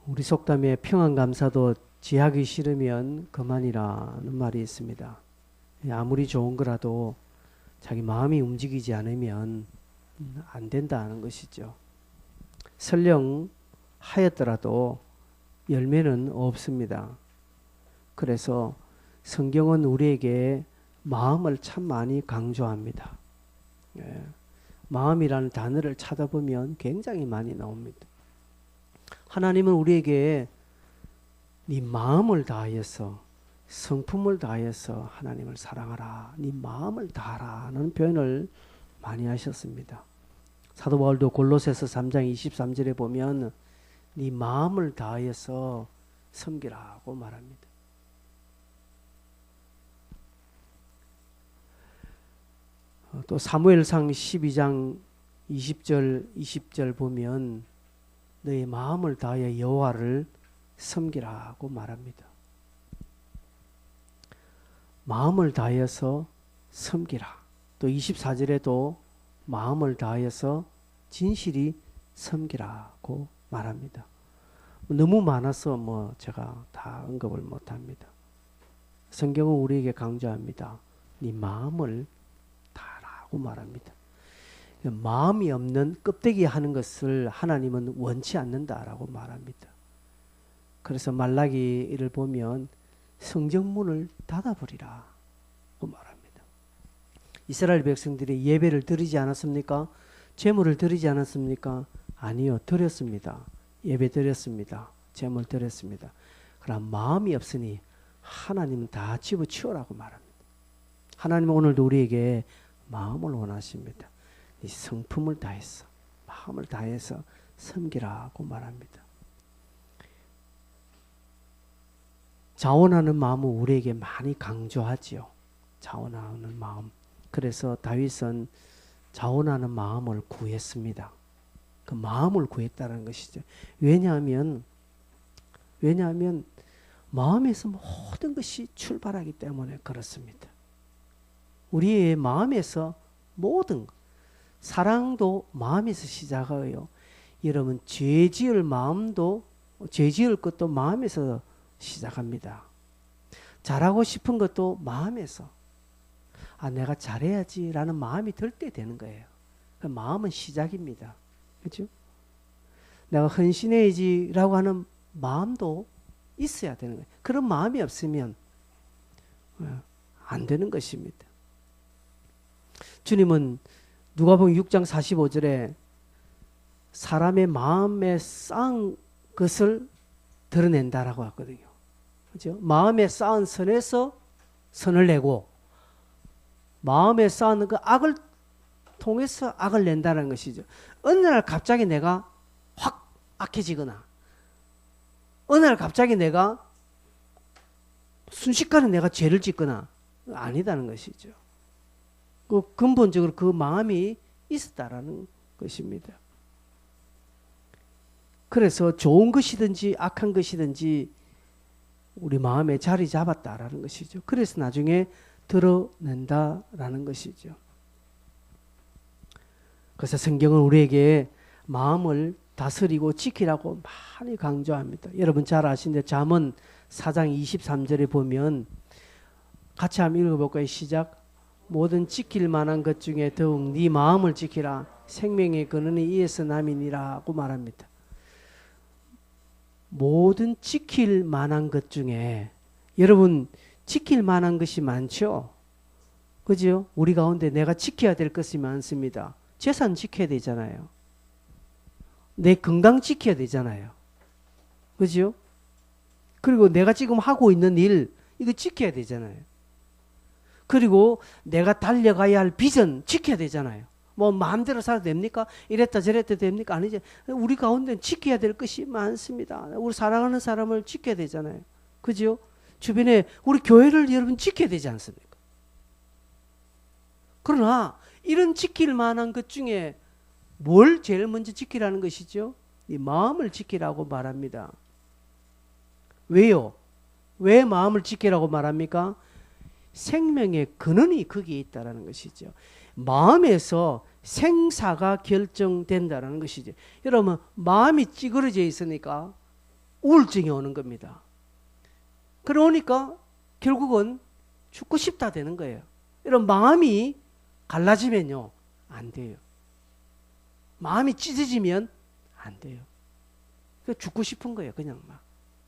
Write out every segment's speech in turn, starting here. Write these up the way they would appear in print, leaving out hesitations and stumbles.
우리 속담에 평안감사도 지하기 싫으면 그만이라는 말이 있습니다. 아무리 좋은 거라도 자기 마음이 움직이지 않으면 안 된다는 것이죠. 설령 하였더라도 열매는 없습니다. 그래서 성경은 우리에게 마음을 참 많이 강조합니다. 마음이라는 단어를 찾아보면 굉장히 많이 나옵니다. 하나님은 우리에게 네 마음을 다하여서 성품을 다하여서 하나님을 사랑하라. 네 마음을 다하라는 표현을 많이 하셨습니다. 사도 바울도 골로새서 3장 23절에 보면 네 마음을 다하여서 섬기라고 말합니다. 또 사무엘상 12장 20절 보면 너의 마음을 다하여 여호와를 섬기라고 말합니다. 마음을 다하여서 섬기라. 또 24절에도 마음을 다하여서 진실이 섬기라고 말합니다. 너무 많아서 제가 다 언급을 못합니다. 성경은 우리에게 강조합니다. 네 마음을 다하라고 말합니다. 마음이 없는 껍데기 하는 것을 하나님은 원치 않는다라고 말합니다. 그래서 말라기를 보면 성전문을 닫아버리라 고 말합니다. 이스라엘 백성들이 예배를 드리지 않았습니까? 제물을 드리지 않았습니까? 아니요, 드렸습니다. 예배 드렸습니다. 제물 드렸습니다. 그러나 마음이 없으니 하나님은 다 집어치우라고 말합니다. 하나님은 오늘도 우리에게 마음을 원하십니다. 이 성품을 다해서 마음을 다해서 섬기라고 말합니다. 자원하는 마음은 우리에게 많이 강조하지요. 자원하는 마음. 그래서 다윗은 자원하는 마음을 구했습니다. 그 마음을 구했다는 것이죠. 왜냐하면 마음에서 모든 것이 출발하기 때문에 그렇습니다. 우리의 마음에서 모든 사랑도 마음에서 시작하여 여러분 죄 지을 것도 마음에서 시작합니다. 잘하고 싶은 것도 마음에서 내가 잘해야지 라는 마음이 들 때 되는 거예요. 그 마음은 시작입니다. 그렇죠? 내가 헌신해야지 라고 하는 마음도 있어야 되는 거예요. 그런 마음이 없으면 안 되는 것입니다. 주님은 누가복음 6장 45절에 사람의 마음에 쌓은 것을 드러낸다라고 하거든요. 그렇죠? 마음에 쌓은 선에서 선을 내고 마음에 쌓은 그 악을 통해서 악을 낸다는 것이죠. 어느 날 갑자기 내가 확 악해지거나 어느 날 갑자기 내가 순식간에 내가 죄를 짓거나 아니다는 것이죠. 그 근본적으로 그 마음이 있었다라는 것입니다. 그래서 좋은 것이든지 악한 것이든지 우리 마음에 자리 잡았다라는 것이죠. 그래서 나중에 드러낸다라는 것이죠. 그래서 성경은 우리에게 마음을 다스리고 지키라고 많이 강조합니다. 여러분 잘 아시는데 잠언 4장 23절에 보면 같이 한번 읽어볼까요? 시작. 모든 지킬 만한 것 중에 더욱 네 마음을 지키라. 생명의 근원이 이에서 남이니라고 말합니다. 모든 지킬 만한 것 중에 여러분 지킬 만한 것이 많죠? 그죠? 우리 가운데 내가 지켜야 될 것이 많습니다. 재산 지켜야 되잖아요. 내 건강 지켜야 되잖아요. 그죠? 그리고 내가 지금 하고 있는 일 이거 지켜야 되잖아요. 그리고 내가 달려가야 할 비전 지켜야 되잖아요. 마음대로 살아도 됩니까? 이랬다 저랬다 됩니까? 아니지. 우리 가운데 지켜야 될 것이 많습니다. 우리 사랑하는 사람을 지켜야 되잖아요. 그죠? 주변에 우리 교회를 여러분 지켜야 되지 않습니까? 그러나 이런 지킬 만한 것 중에 뭘 제일 먼저 지키라는 것이죠? 이 마음을 지키라고 말합니다. 왜요? 왜 마음을 지키라고 말합니까? 생명의 근원이 거기에 있다는 것이죠. 마음에서 생사가 결정된다는 것이죠. 여러분 마음이 찌그러져 있으니까 우울증이 오는 겁니다. 그러니까 결국은 죽고 싶다 되는 거예요. 이런 마음이 갈라지면요, 안 돼요. 마음이 찢어지면 안 돼요. 죽고 싶은 거예요. 그냥 막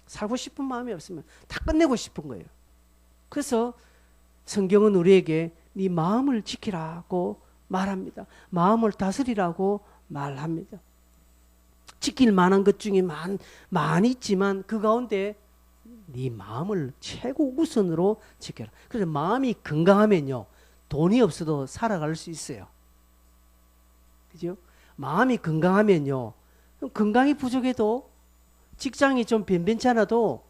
살고 싶은 마음이 없으면 다 끝내고 싶은 거예요. 그래서 성경은 우리에게 네 마음을 지키라고 말합니다. 마음을 다스리라고 말합니다. 지킬 만한 것 중에 많이 있지만 그 가운데 네 마음을 최고 우선으로 지켜라. 그래서 마음이 건강하면요, 돈이 없어도 살아갈 수 있어요. 그죠? 마음이 건강하면요, 건강이 부족해도, 직장이 좀 변변찮아도,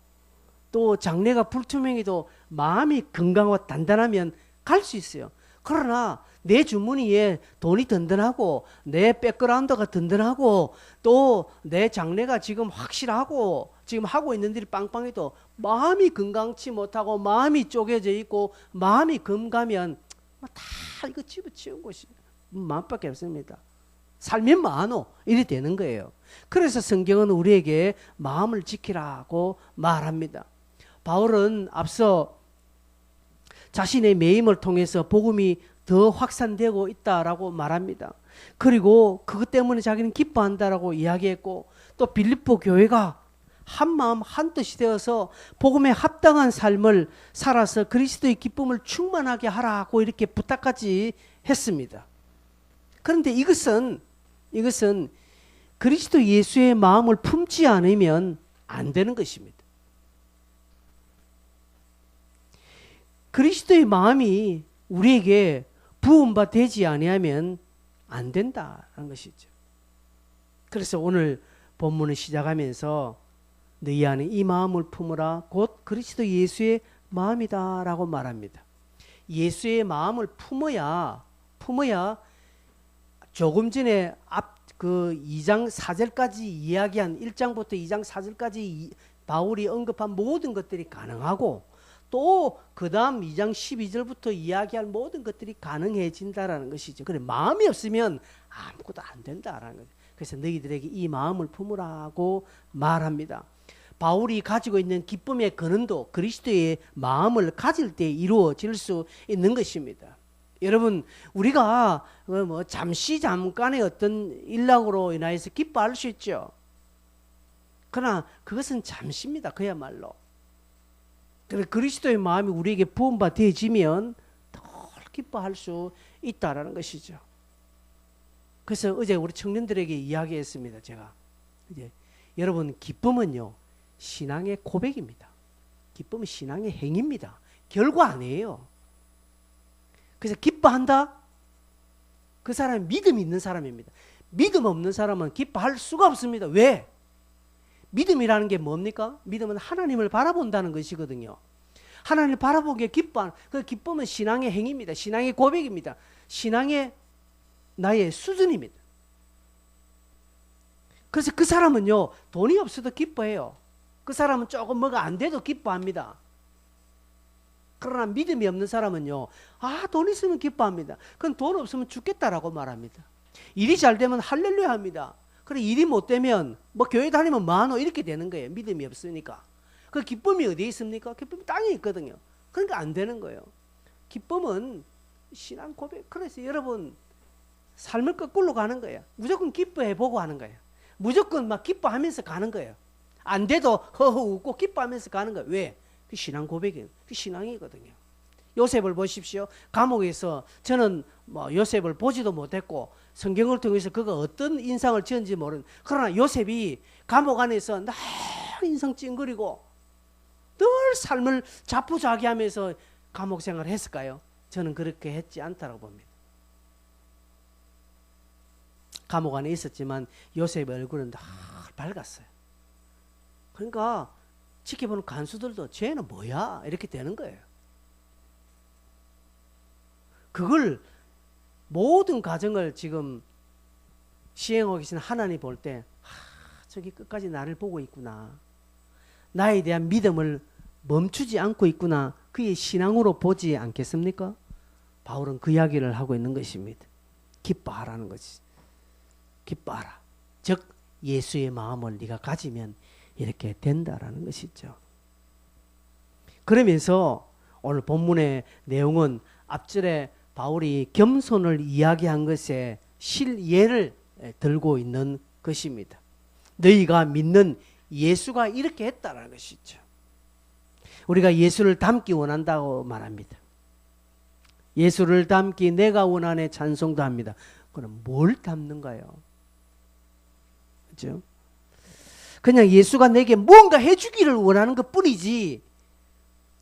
또 장래가 불투명해도 마음이 건강하고 단단하면 갈 수 있어요. 그러나 내 주머니에 돈이 든든하고 내 백그라운드가 든든하고 또 내 장래가 지금 확실하고 지금 하고 있는 일이 빵빵해도 마음이 건강치 못하고 마음이 쪼개져 있고 마음이 금가면 다 이거 집어치운 것이 마음밖에 없습니다. 살면 많어 이래 되는 거예요. 그래서 성경은 우리에게 마음을 지키라고 말합니다. 바울은 앞서 자신의 매임을 통해서 복음이 더 확산되고 있다라고 말합니다. 그리고 그것 때문에 자기는 기뻐한다라고 이야기했고, 또 빌립보 교회가 한 마음 한 뜻이 되어서 복음에 합당한 삶을 살아서 그리스도의 기쁨을 충만하게 하라고 이렇게 부탁까지 했습니다. 그런데 이것은 그리스도 예수의 마음을 품지 않으면 안 되는 것입니다. 그리스도의 마음이 우리에게 부음바 되지 아니하면 안 된다는 것이죠. 그래서 오늘 본문을 시작하면서 너희 안에 이 마음을 품으라 곧 그리스도 예수의 마음이다라고 말합니다. 예수의 마음을 품어야 조금 전에 앞 그 2장 4절까지 이야기한 1장부터 2장 4절까지 바울이 언급한 모든 것들이 가능하고, 또 그 다음 2장 12절부터 이야기할 모든 것들이 가능해진다라는 것이죠. 그래, 마음이 없으면 아무것도 안 된다라는 거죠. 그래서 너희들에게 이 마음을 품으라고 말합니다. 바울이 가지고 있는 기쁨의 근원도 그리스도의 마음을 가질 때 이루어질 수 있는 것입니다. 여러분, 우리가 잠깐의 어떤 일락으로 인하여서 기뻐할 수 있죠. 그러나 그것은 잠시입니다. 그야말로. 그리스도의 마음이 우리에게 부음바 되어지면 더 기뻐할 수 있다라는 것이죠. 그래서 어제 우리 청년들에게 이야기했습니다. 제가 이제 여러분, 기쁨은요 신앙의 고백입니다. 기쁨은 신앙의 행위입니다. 결과 아니에요. 그래서 기뻐한다? 그 사람이 믿음이 있는 사람입니다. 믿음 없는 사람은 기뻐할 수가 없습니다. 왜? 믿음이라는 게 뭡니까? 믿음은 하나님을 바라본다는 것이거든요. 하나님을 바라보기에 기뻐하는, 그 기쁨은 신앙의 행위입니다. 신앙의 고백입니다. 신앙의 나의 수준입니다. 그래서 그 사람은요 돈이 없어도 기뻐해요. 그 사람은 조금 뭐가 안 돼도 기뻐합니다. 그러나 믿음이 없는 사람은요, 돈 있으면 기뻐합니다. 그건 돈 없으면 죽겠다라고 말합니다. 일이 잘 되면 할렐루야 합니다. 그래, 일이 못 되면 교회 다니면 뭐하노 이렇게 되는 거예요. 믿음이 없으니까. 그 기쁨이 어디에 있습니까? 기쁨이 땅에 있거든요. 그러니까 안 되는 거예요. 기쁨은 신앙 고백. 그래서 여러분, 삶을 거꾸로 가는 거예요. 무조건 기뻐해보고 하는 거예요. 무조건 막 기뻐하면서 가는 거예요. 안 돼도 허허 웃고 기뻐하면서 가는 거예요. 왜? 그 신앙 고백이에요. 그 신앙이거든요. 요셉을 보십시오. 감옥에서 저는 요셉을 보지도 못했고 성경을 통해서 그가 어떤 인상을 지었는지 모르는, 그러나 요셉이 감옥 안에서 늘 인상 찡그리고 늘 삶을 자포자기하면서 감옥 생활을 했을까요? 저는 그렇게 했지 않다고 봅니다. 감옥 안에 있었지만 요셉의 얼굴은 늘 밝았어요. 그러니까 지켜보는 간수들도 쟤는 뭐야? 이렇게 되는 거예요. 그걸 모든 가정을 지금 시행하고 계신 하나님 볼 때, 저기 끝까지 나를 보고 있구나. 나에 대한 믿음을 멈추지 않고 있구나. 그의 신앙으로 보지 않겠습니까? 바울은 그 이야기를 하고 있는 것입니다. 기뻐하라는 것이. 기뻐하라. 즉 예수의 마음을 네가 가지면 이렇게 된다라는 것이죠. 그러면서 오늘 본문의 내용은 앞절에 바울이 겸손을 이야기한 것에 실예를 들고 있는 것입니다. 너희가 믿는 예수가 이렇게 했다라는 것이죠. 우리가 예수를 닮기 원한다고 말합니다. 예수를 닮기 내가 원하네 찬송도 합니다. 그럼 뭘 닮는가요? 그렇죠? 그냥 예수가 내게 뭔가 해주기를 원하는 것 뿐이지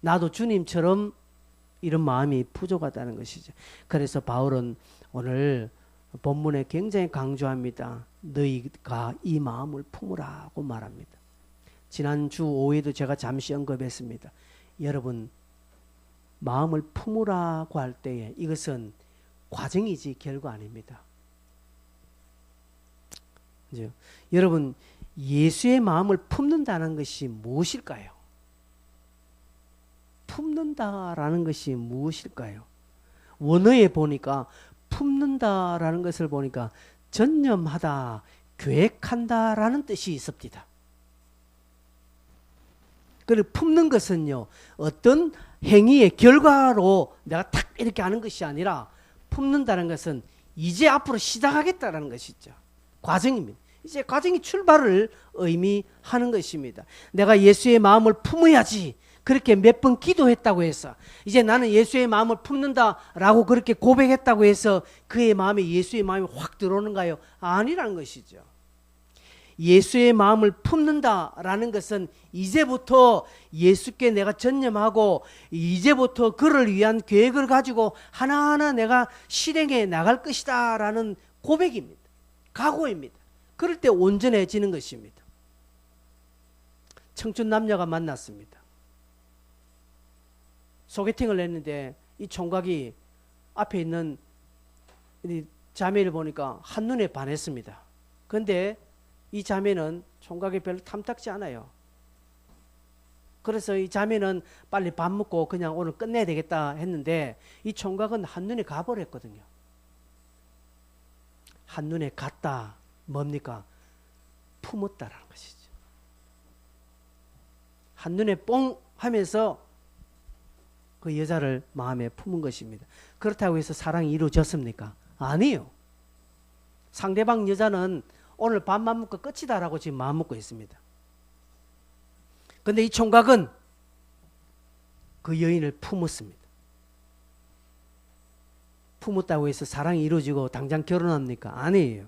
나도 주님처럼 이런 마음이 부족하다는 것이죠. 그래서 바울은 오늘 본문에 굉장히 강조합니다. 너희가 이 마음을 품으라고 말합니다. 지난주 오후에도 제가 잠시 언급했습니다. 여러분 마음을 품으라고 할 때에 이것은 과정이지 결과 아닙니다. 그죠? 여러분 예수의 마음을 품는다는 것이 무엇일까요? 품는다라는 것이 무엇일까요? 원어에 보니까 품는다라는 것을 보니까 전념하다, 계획한다라는 뜻이 있습니다. 그리고 품는 것은요, 어떤 행위의 결과로 내가 탁 이렇게 하는 것이 아니라 품는다는 것은 이제 앞으로 시작하겠다라는 것이죠. 과정입니다. 이제 과정이 출발을 의미하는 것입니다. 내가 예수의 마음을 품어야지. 그렇게 몇 번 기도했다고 해서 이제 나는 예수의 마음을 품는다라고 그렇게 고백했다고 해서 그의 마음에 예수의 마음이 확 들어오는가요? 아니라는 것이죠. 예수의 마음을 품는다라는 것은 이제부터 예수께 내가 전념하고 이제부터 그를 위한 계획을 가지고 하나하나 내가 실행해 나갈 것이다 라는 고백입니다. 각오입니다. 그럴 때 온전해지는 것입니다. 청춘 남녀가 만났습니다. 소개팅을 했는데 이 총각이 앞에 있는 이 자매를 보니까 한눈에 반했습니다. 그런데 이 자매는 총각이 별로 탐탁지 않아요. 그래서 이 자매는 빨리 밥 먹고 그냥 오늘 끝내야 되겠다 했는데 이 총각은 한눈에 가버렸거든요. 한눈에 갔다 뭡니까? 품었다라는 것이죠. 한눈에 뽕 하면서 그 여자를 마음에 품은 것입니다. 그렇다고 해서 사랑이 이루어졌습니까? 아니요. 상대방 여자는 오늘 밥만 먹고 끝이다라고 지금 마음 먹고 있습니다. 그런데 이 총각은 그 여인을 품었습니다. 품었다고 해서 사랑이 이루어지고 당장 결혼합니까? 아니에요.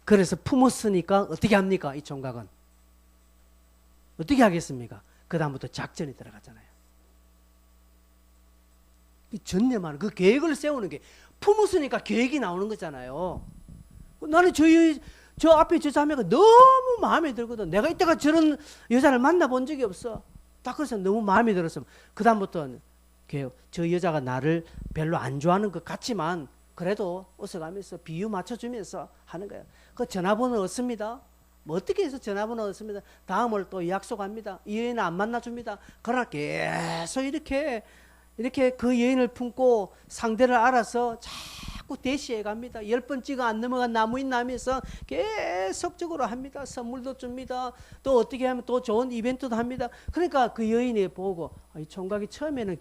그래서 품었으니까 어떻게 합니까? 이 총각은 어떻게 하겠습니까? 그 다음부터 작전이 들어가잖아요. 전념하는 그 계획을 세우는 게 품었으니까 계획이 나오는 거잖아요. 나는 저 앞에 저 자매가 너무 마음에 들거든. 내가 이때가 저런 여자를 만나본 적이 없어. 딱 그래서 너무 마음에 들었어. 그 다음부터는 저 여자가 나를 별로 안 좋아하는 것 같지만 그래도 어서가면서 비유 맞춰주면서 하는 거예요. 그 전화번호 얻습니다. 뭐 어떻게 해서 전화번호 얻습니다. 다음을 또 약속합니다. 이 여인은 안 만나줍니다. 그러나 계속 이렇게 그 여인을 품고 상대를 알아서 자꾸 대시해 갑니다. 10번 안 넘어간 나무인 나면서 계속적으로 합니다. 선물도 줍니다. 또 어떻게 하면 또 좋은 이벤트도 합니다. 그러니까 그 여인이 보고 이 총각이 처음에는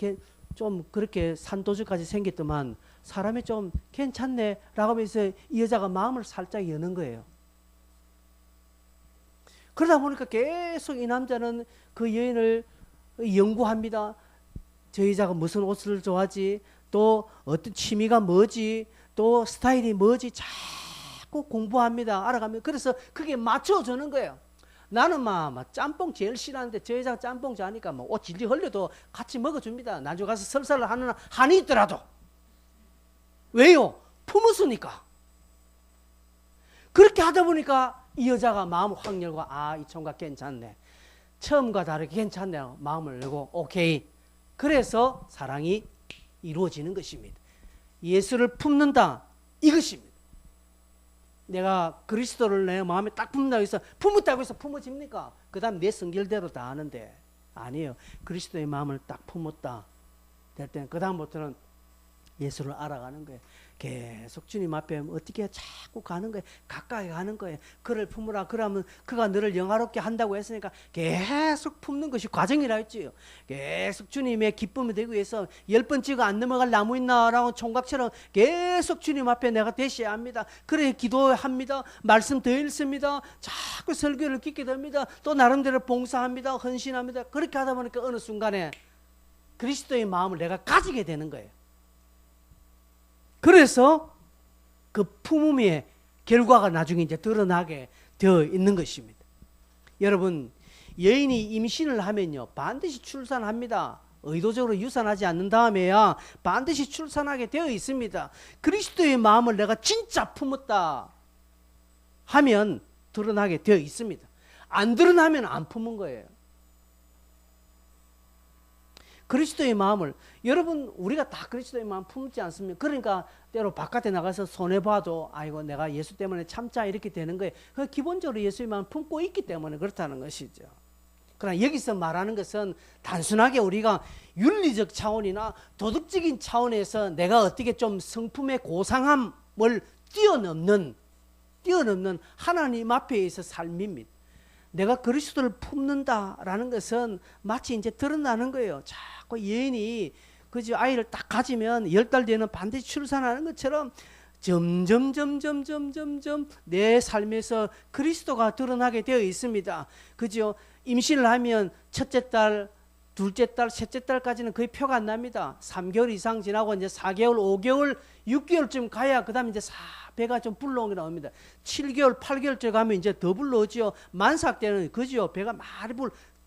좀 그렇게 산도주까지 생겼더만 사람이 좀 괜찮네 라고 하면서 이 여자가 마음을 살짝 여는 거예요. 그러다 보니까 계속 이 남자는 그 여인을 연구합니다. 저 여자가 무슨 옷을 좋아하지, 또 어떤 취미가 뭐지, 또 스타일이 뭐지 자꾸 공부합니다. 알아가면 그래서 그게 맞춰주는 거예요. 나는 막 짬뽕 제일 싫어하는데 저 여자가 짬뽕 좋아하니까 뭐 옷 질질 흘려도 같이 먹어줍니다. 나중에 가서 설사를 하는 한이 있더라도. 왜요? 품었으니까. 그렇게 하다 보니까 이 여자가 마음을 확 열고 이 총각 괜찮네. 처음과 다르게 괜찮네. 마음을 열고 오케이. 그래서 사랑이 이루어지는 것입니다. 예수를 품는다 이것입니다. 내가 그리스도를 내 마음에 딱 품는다고 해서 품었다고 해서 품어집니까? 그 다음 내 성질대로 다 하는데 아니에요. 그리스도의 마음을 딱 품었다 될 때는 그 다음부터는 예수를 알아가는 거예요. 계속 주님 앞에 어떻게 자꾸 가는 거예요. 가까이 가는 거예요. 그를 품으라. 그러면 그가 너를 영화롭게 한다고 했으니까 계속 품는 것이 과정이라 했지요. 계속 주님의 기쁨이 되기 위해서 10번 찍어 안 넘어갈 나무 있나 라고 총각처럼 계속 주님 앞에 내가 대셔야 합니다. 그래 기도합니다. 말씀 더 읽습니다. 자꾸 설교를 듣게 됩니다. 또 나름대로 봉사합니다. 헌신합니다. 그렇게 하다 보니까 어느 순간에 그리스도의 마음을 내가 가지게 되는 거예요. 그래서 그 품음의 결과가 나중에 이제 드러나게 되어 있는 것입니다. 여러분, 여인이 임신을 하면요, 반드시 출산합니다. 의도적으로 유산하지 않는 다음에야 반드시 출산하게 되어 있습니다. 그리스도의 마음을 내가 진짜 품었다 하면 드러나게 되어 있습니다. 안 드러나면 안 품은 거예요. 그리스도의 마음을, 여러분 우리가 다 그리스도의 마음 품지 않습니까? 그러니까 때로 바깥에 나가서 손해봐도 아이고 내가 예수 때문에 참자 이렇게 되는 거예요. 그 기본적으로 예수의 마음 품고 있기 때문에 그렇다는 것이죠. 그러나 여기서 말하는 것은 단순하게 우리가 윤리적 차원이나 도덕적인 차원에서 내가 어떻게 좀 성품의 고상함을 뛰어넘는 하나님 앞에서 삶입니다. 내가 그리스도를 품는다라는 것은 마치 이제 드러나는 거예요. 자꾸 여인이 그죠, 아이를 딱 가지면 10달 뒤에는 반드시 출산하는 것처럼 점점 내 삶에서 그리스도가 드러나게 되어 있습니다. 그죠? 임신을 하면 첫째 달, 둘째 달, 셋째 달까지는 거의 표가 안 납니다. 3개월 이상 지나고 이제 4개월, 5개월, 6개월쯤 가야 그다음에 이제 배가 좀 불러오게 나옵니다. 7개월, 8개월째 가면 이제 더 불러오지요. 만삭 때는 그죠, 배가 많이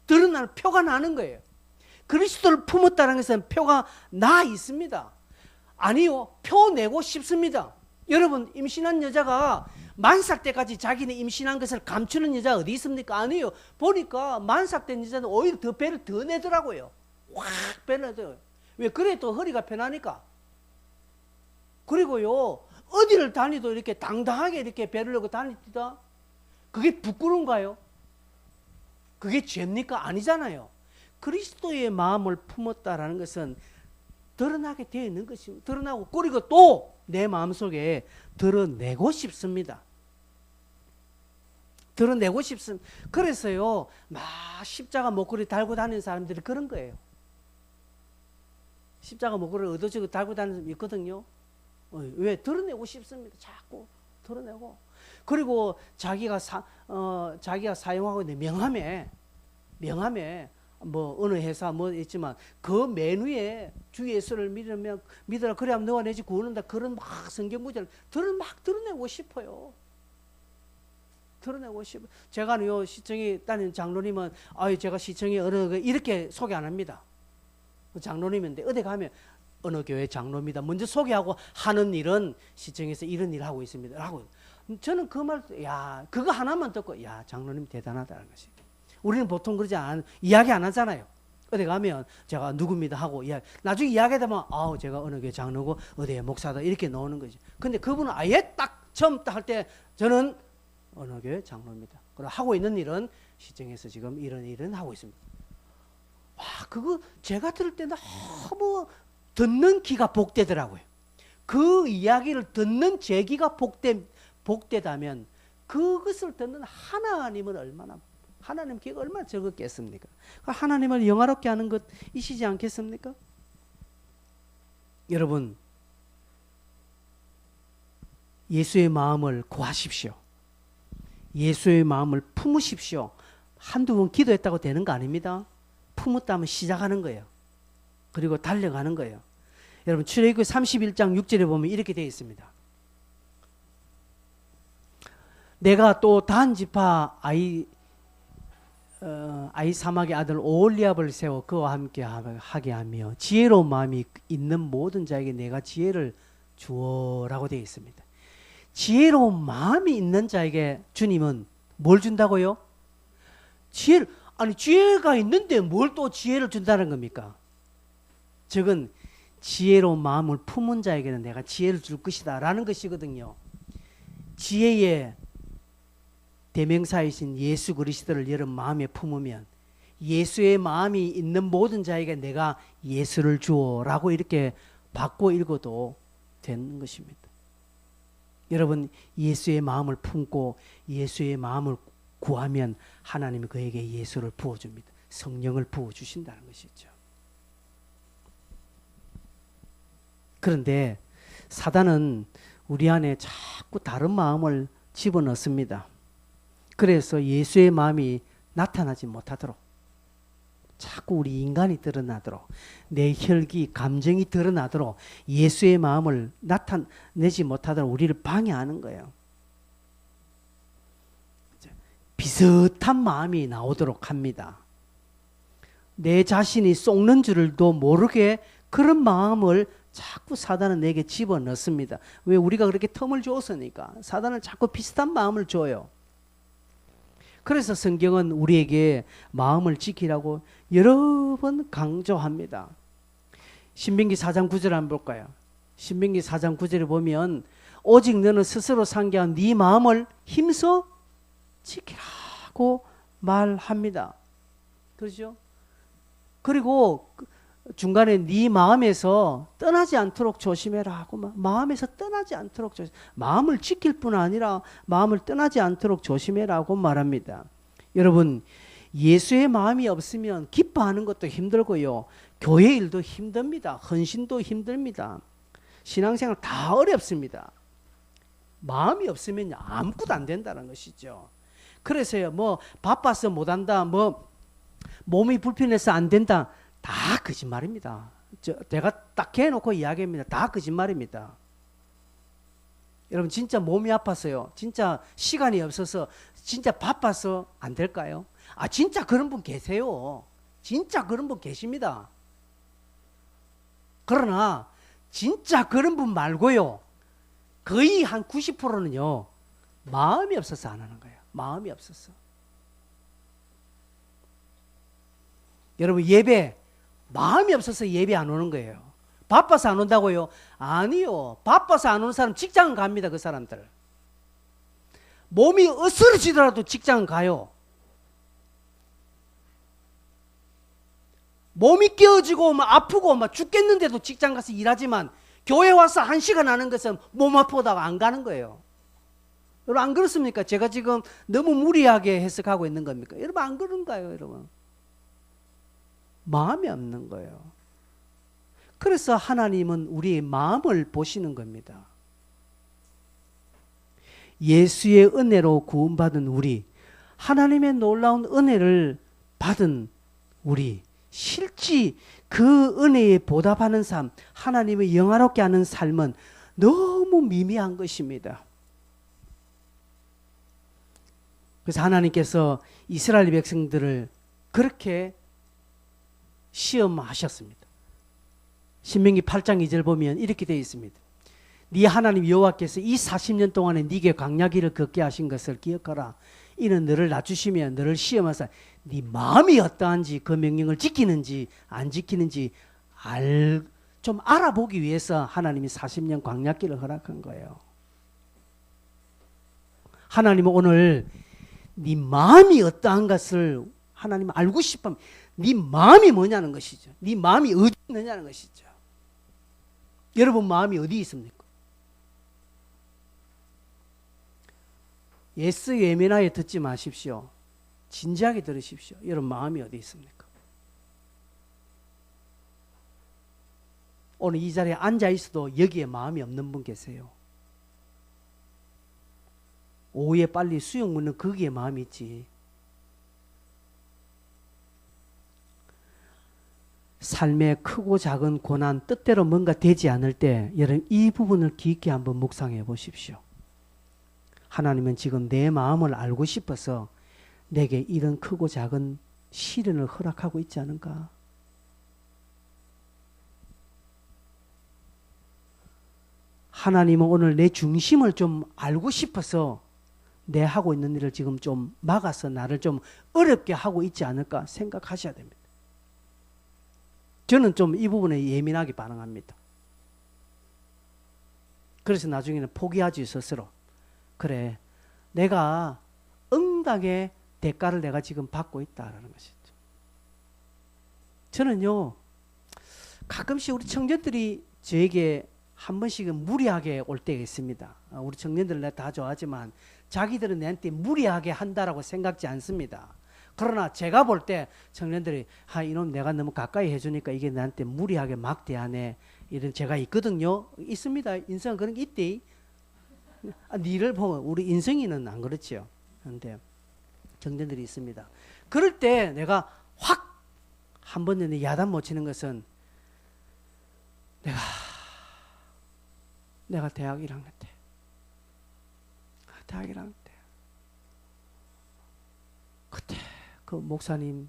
드러나는 표가 나는 거예요. 그리스도를 품었다는 것은 표가 나 있습니다. 아니요, 표 내고 싶습니다. 여러분, 임신한 여자가 만삭 때까지 자기는 임신한 것을 감추는 여자 어디 있습니까? 아니요. 보니까 만삭된 여자는 오히려 더 배를 더 내더라고요. 확 배를 내더라고요. 왜? 그래 또 허리가 편하니까. 그리고요, 어디를 다니도 이렇게 당당하게 이렇게 배를 내고 다니다. 그게 부끄러운가요? 그게 죄입니까? 아니잖아요. 그리스도의 마음을 품었다라는 것은 드러나게 되어 있는 것입니다. 드러나고, 그리고 또 내 마음속에 드러내고 싶습니다. 드러내고 싶습니다. 그래서요, 막 십자가 목걸이 달고 다니는 사람들이 그런 거예요. 십자가 목걸이를 의도적으로 달고 다니는 사람이 있거든요. 왜? 드러내고 싶습니다. 자꾸 드러내고. 그리고 자기가 사용하고 있는 명함에 뭐 어느 회사 뭐 있지만 그 메뉴에 주 예수를 믿으라 그래야 너와 내 집 구원한다, 그런 막 성경 구절을 막 드러내고 싶어요. 드러내고 싶어요. 제가요, 시청에 다니는 장로님은 제가 시청에 어느 이렇게 소개 안 합니다. 장로님인데 어디 가면 어느 교회 장로입니다. 먼저 소개하고 하는 일은 시청에서 이런 일을 하고 있습니다. 하고 저는 그 말, 그거 하나만 듣고 장로님 대단하다는 것이. 우리는 보통 그러지 이야기 안 하잖아요. 어디 가면 제가 누굽니다 하고 나중에 이야기하면 제가 어느 교회 장로고 어디에 목사다 이렇게 나오는 거죠. 근데 그분은 아예 딱 처음 할 때 저는 어느 교회 장로입니다. 그리고 하고 있는 일은 시청에서 지금 이런 일은 하고 있습니다. 와, 그거 제가 들을 때 너무 듣는 귀가 복되더라고요. 그 이야기를 듣는 제 귀가 복되다면 그것을 듣는 하나님 귀가 얼마나 적었겠습니까? 하나님을 영화롭게 하는 것이시지 않겠습니까? 여러분, 예수의 마음을 구하십시오. 예수의 마음을 품으십시오. 한두 번 기도했다고 되는 거 아닙니다. 품었다면 시작하는 거예요. 그리고 달려가는 거예요. 여러분, 출애굽기 31장 6절에 보면 이렇게 되어 있습니다. 내가 또 단 지파 아히사막의 아들 오홀리압을 세워 그와 함께 하게 하며 지혜로운 마음이 있는 모든 자에게 내가 지혜를 주어라고 되어 있습니다. 지혜로운 마음이 있는 자에게 주님은 뭘 준다고요? 지혜가 있는데 뭘 또 지혜를 준다는 겁니까? 즉은 지혜로운 마음을 품은 자에게는 내가 지혜를 줄 것이다 라는 것이거든요. 지혜의 대명사이신 예수 그리스도를 여러분 마음에 품으면 예수의 마음이 있는 모든 자에게 내가 예수를 주어라고 이렇게 바꿔 읽어도 되는 것입니다. 여러분, 예수의 마음을 품고 예수의 마음을 구하면 하나님이 그에게 예수를 부어줍니다. 성령을 부어주신다는 것이죠. 그런데 사단은 우리 안에 자꾸 다른 마음을 집어넣습니다. 그래서 예수의 마음이 나타나지 못하도록, 자꾸 우리 인간이 드러나도록, 내 혈기, 감정이 드러나도록 예수의 마음을 나타내지 못하도록 우리를 방해하는 거예요. 비슷한 마음이 나오도록 합니다. 내 자신이 속는 줄도 모르게 그런 마음을 자꾸 사단은 내게 집어넣습니다. 왜? 우리가 그렇게 틈을 줬으니까. 사단은 자꾸 비슷한 마음을 줘요. 그래서 성경은 우리에게 마음을 지키라고 여러 번 강조합니다. 신명기 4장 9절 한번 볼까요? 신명기 4장 9절에 보면 오직 너는 스스로 상기한 네 마음을 힘써 지키라고 말합니다. 그렇죠? 그리고 중간에 네 마음에서 떠나지 않도록 조심해라 하고, 마음에서 떠나지 않도록 마음을 지킬 뿐 아니라 마음을 떠나지 않도록 조심해라 하고 말합니다. 여러분, 예수의 마음이 없으면 기뻐하는 것도 힘들고요, 교회 일도 힘듭니다. 헌신도 힘듭니다. 신앙생활 다 어렵습니다. 마음이 없으면 아무것도 안 된다는 것이죠. 그래서요, 바빠서 못한다, 몸이 불편해서 안 된다, 다 거짓말입니다. 제가 딱 해놓고 이야기합니다. 다 거짓말입니다. 여러분, 진짜 몸이 아파서요, 진짜 시간이 없어서, 진짜 바빠서 안 될까요? 진짜 그런 분 계세요. 진짜 그런 분 계십니다. 그러나 진짜 그런 분 말고요, 거의 한 90%는요 마음이 없어서 안 하는 거예요. 마음이 없어서. 여러분, 예배 마음이 없어서 예배 안 오는 거예요. 바빠서 안 온다고요? 아니요. 바빠서 안 오는 사람 직장 갑니다. 그 사람들. 몸이 으스러지더라도 직장 가요. 몸이 깨어지고 아프고 죽겠는데도 직장 가서 일하지만 교회 와서 1시간 하는 것은 몸 아프다가 안 가는 거예요. 여러분, 안 그렇습니까? 제가 지금 너무 무리하게 해석하고 있는 겁니까? 여러분, 안 그런가요, 여러분? 마음이 없는 거예요. 그래서 하나님은 우리의 마음을 보시는 겁니다. 예수의 은혜로 구원받은 우리, 하나님의 놀라운 은혜를 받은 우리, 실제 그 은혜에 보답하는 삶, 하나님을 영화롭게 하는 삶은 너무 미미한 것입니다. 그래서 하나님께서 이스라엘 백성들을 그렇게 시험하셨습니다. 신명기 8장 2절 보면 이렇게 되어 있습니다. 네 하나님 여호와께서 이 40년 동안에 네게 광야길을 걷게 하신 것을 기억하라. 이는 너를 낮추시며 너를 시험하사 네 마음이 어떠한지, 그 명령을 지키는지 안 지키는지 좀 알아보기 위해서 하나님이 40년 광야길을 허락한 거예요. 하나님은 오늘 네 마음이 어떠한 것을 하나님 알고 싶으면 네 마음이 뭐냐는 것이죠. 네 마음이 어디 있느냐는 것이죠. 여러분 마음이 어디 있습니까? 예스 예민하게 듣지 마십시오. 진지하게 들으십시오. 여러분 마음이 어디 있습니까? 오늘 이 자리에 앉아 있어도 여기에 마음이 없는 분 계세요. 오후에 빨리 수영 묻는 거기에 마음이 있지. 삶의 크고 작은 고난, 뜻대로 뭔가 되지 않을 때 여러분 이 부분을 깊게 한번 묵상해 보십시오. 하나님은 지금 내 마음을 알고 싶어서 내게 이런 크고 작은 시련을 허락하고 있지 않은가? 하나님은 오늘 내 중심을 좀 알고 싶어서 내 하고 있는 일을 지금 좀 막아서 나를 좀 어렵게 하고 있지 않을까 생각하셔야 됩니다. 저는 좀 이 부분에 예민하게 반응합니다. 그래서 나중에는 포기하지 스스로. 그래, 내가 응당의 대가를 내가 지금 받고 있다라는 것이죠. 저는요, 가끔씩 우리 청년들이 저에게 한 번씩은 무리하게 올 때가 있습니다. 우리 청년들은 내가 다 좋아하지만 자기들은 내한테 무리하게 한다라고 생각지 않습니다. 그러나 제가 볼 때 청년들이 이놈 내가 너무 가까이 해주니까 이게 나한테 무리하게 막 대하네 이런 제가 있거든요. 있습니다. 인성은 그런 게 있대. 니를 보면 우리 인성이는 안 그렇지요. 그런데 청년들이 있습니다. 그럴 때 내가 확 한 번에 야단 못 치는 것은 내가 대학 1학년 때 그때 그 목사님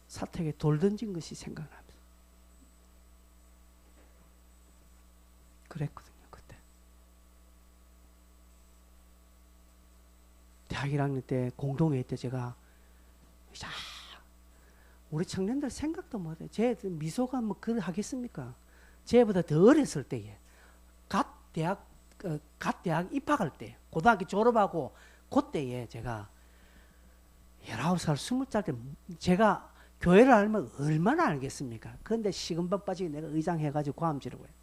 사택에 돌 던진 것이 생각납니다. 그랬거든요. 그때 대학 1학년 때 공동회의 때 제가 우리 청년들 생각도 못해. 제 미소가 뭐 그걸 하겠습니까? 쟤보다 더 어렸을 때에 갓 대학 입학할 때 고등학교 졸업하고 그때에 제가 19살 20살 때 제가 교회를 알면 얼마나 알겠습니까? 그런데 식은밥 빠지게 내가 의장 해가지고 고함 지르고 해요.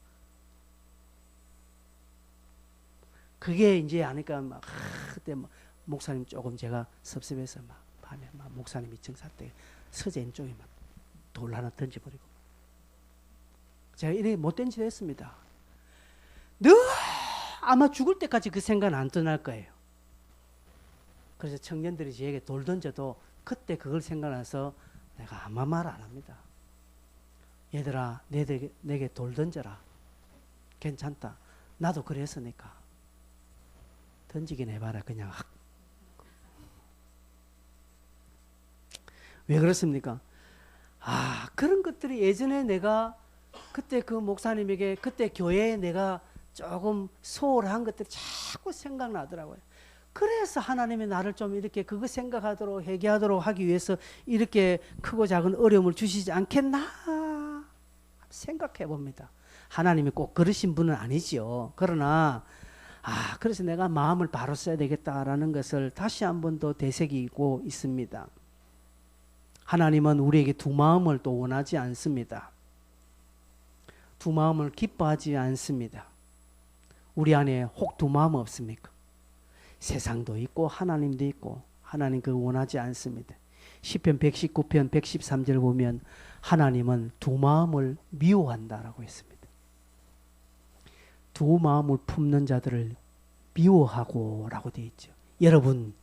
그게 이제 아니까 막 그때 목사님 조금 제가 섭섭해서 막 밤에 막 목사님 2층 살 때 서재인 쪽에 막 돌 하나 던져버리고 제가 이렇게 못된 짓 했습니다. 늘 아마 죽을 때까지 그 생각은 안 떠날 거예요. 그래서 청년들이 저에게 돌 던져도 그때 그걸 생각나서 내가 아무 말 안 합니다. 얘들아 내게 돌 던져라. 괜찮다. 나도 그랬으니까. 던지긴 해봐라. 그냥 왜 그렇습니까? 그런 것들이 예전에 내가 그때 그 목사님에게 그때 교회에 내가 조금 소홀한 것들이 자꾸 생각나더라고요. 그래서 하나님이 나를 좀 이렇게 그거 생각하도록 회개하도록 하기 위해서 이렇게 크고 작은 어려움을 주시지 않겠나 생각해 봅니다. 하나님이 꼭 그러신 분은 아니지요. 그러나 그래서 내가 마음을 바로 써야 되겠다라는 것을 다시 한 번 더 되새기고 있습니다. 하나님은 우리에게 두 마음을 또 원하지 않습니다. 두 마음을 기뻐하지 않습니다. 우리 안에 혹 두 마음 없습니까? 세상도 있고 하나님도 있고 하나님 그거 원하지 않습니다. 시편 119편 113절 보면 하나님은 두 마음을 미워한다라고 했습니다. 두 마음을 품는 자들을 미워하고 라고 되어 있죠. 여러분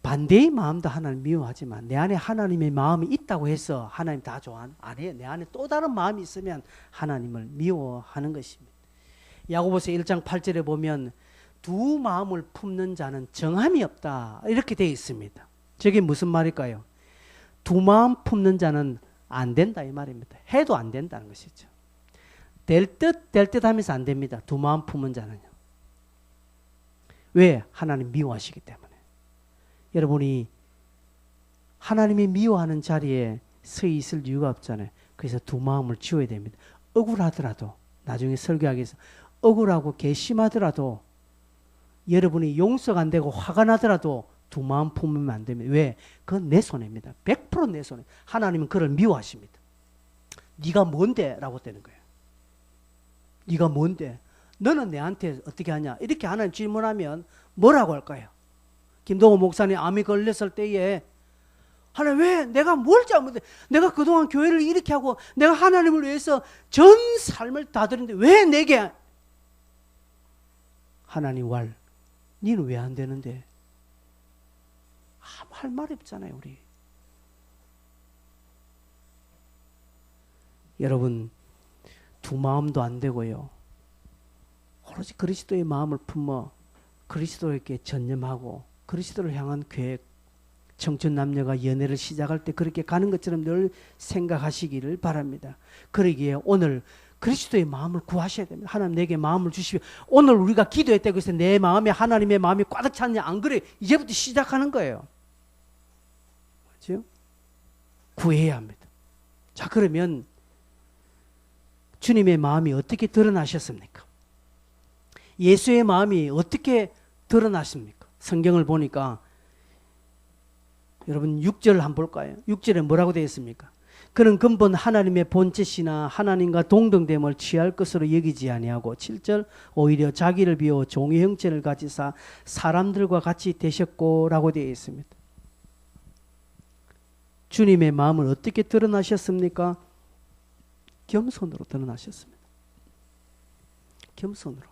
반대의 마음도 하나님 미워하지만 내 안에 하나님의 마음이 있다고 해서 하나님 다 좋아하는 아니에요. 내 안에 또 다른 마음이 있으면 하나님을 미워하는 것입니다. 야고보서 1장 8절에 보면 두 마음을 품는 자는 정함이 없다 이렇게 되어 있습니다. 저게 무슨 말일까요? 두 마음 품는 자는 안 된다 이 말입니다. 해도 안 된다는 것이죠. 될 듯 하면서 안 됩니다. 두 마음 품은 자는요. 왜? 하나님 미워하시기 때문에. 여러분이 하나님이 미워하는 자리에 서 있을 이유가 없잖아요. 그래서 두 마음을 지워야 됩니다. 억울하더라도 나중에 설교하기 위해서 억울하고 괘씸하더라도 여러분이 용서가 안 되고 화가 나더라도 두 마음 품으면 안 됩니다. 왜? 그건 내 손해입니다. 100% 내 손해. 하나님은 그를 미워하십니다. 네가 뭔데? 라고 되는 거예요. 네가 뭔데? 너는 내한테 어떻게 하냐? 이렇게 하나님 질문하면 뭐라고 할까요? 김동호 목사님 암이 걸렸을 때에 하나님 왜 내가 뭘 잘못해? 내가 그동안 교회를 이렇게 하고 내가 하나님을 위해서 전 삶을 다 드렸는데 왜 내게 하나님 왈 니는 왜 안 되는데? 할 말이 없잖아요 우리. 여러분 두 마음도 안 되고요. 오로지 그리스도의 마음을 품어 그리스도에게 전념하고 그리스도를 향한 계획, 청춘 남녀가 연애를 시작할 때 그렇게 가는 것처럼 늘 생각하시기를 바랍니다. 그러기에 오늘 그리스도의 마음을 구하셔야 됩니다. 하나님 내게 마음을 주시오. 오늘 우리가 기도했다고 해서 내 마음에 하나님의 마음이 꽉 찼냐? 안 그래. 이제부터 시작하는 거예요. 그렇죠? 구해야 합니다. 자 그러면 주님의 마음이 어떻게 드러나셨습니까? 예수의 마음이 어떻게 드러났습니까? 성경을 보니까 여러분 6절 한번 볼까요? 6절에 뭐라고 되어 있습니까? 그는 근본 하나님의 본체시나 하나님과 동등됨을 취할 것으로 여기지 아니하고 7절 오히려 자기를 비워 종의 형체를 가지사 사람들과 같이 되셨고라고 되어 있습니다. 주님의 마음을 어떻게 드러나셨습니까? 겸손으로 드러나셨습니다. 겸손으로.